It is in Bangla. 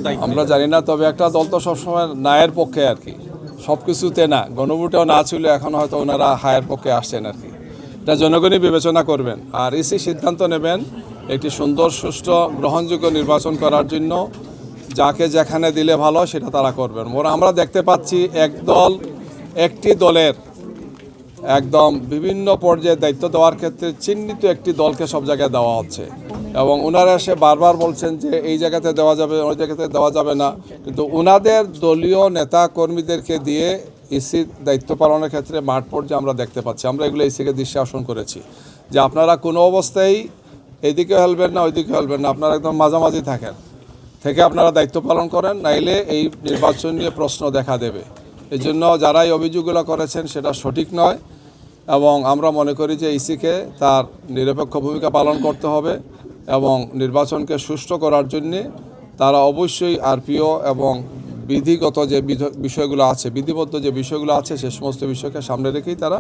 দায়িত্ব আমরা জানি না, তবে একটা দল তো সবসময় ন্যায়ের পক্ষে আর কি, সব কিছুতে না, গণভোটেও না ছিল, এখন হয়তো ওনারা হায়ের পক্ষে আসছেন আর কি। এটা জনগণই বিবেচনা করবেন, আর ইসি সিদ্ধান্ত নেবেন একটি সুন্দর সুষ্ঠু গ্রহণযোগ্য নির্বাচন করার জন্য। যাকে যেখানে দিলে ভালো সেটা তারা করবেন। আমরা দেখতে পাচ্ছি একটি দলের একদম বিভিন্ন পর্যায়ে দায়িত্ব দেওয়ার ক্ষেত্রে চিহ্নিত একটি দলকে সব জায়গায় দেওয়া হচ্ছে, এবং ওনারা এসে বারবার বলছেন যে এই জায়গাতে দেওয়া যাবে, ওই জায়গাতে দেওয়া যাবে না, কিন্তু ওনাদের দলীয় নেতা কর্মীদেরকে দিয়ে ইসির দায়িত্ব পালনের ক্ষেত্রে মাঠ পর্যায়ে আমরা দেখতে পাচ্ছি। আমরা এগুলো ইসিকে দৃষ্টি আকর্ষণ করেছি যে আপনারা কোনো অবস্থায় এইদিকে হেলবেন না, ওইদিকে হেলবেন না, আপনারা একদম মাঝামাঝি থেকে আপনারা দায়িত্ব পালন করেন, নাইলে এই নির্বাচন নিয়ে প্রশ্ন দেখা দেবে। এই জন্য যারা এই অভিযোগগুলো করেছেন সেটা সঠিক নয়, এবং আমরা মনে করি যে ইসিকে তার নিরপেক্ষ ভূমিকা পালন করতে হবে, এবং নির্বাচনকে সুষ্ঠু করার জন্যে তারা অবশ্যই আরপিও এবং বিধিগত যে বিষয়গুলো আছে, বিধিবদ্ধ যে বিষয়গুলো আছে, সে সমস্ত বিষয়কে সামনে রেখেই তারা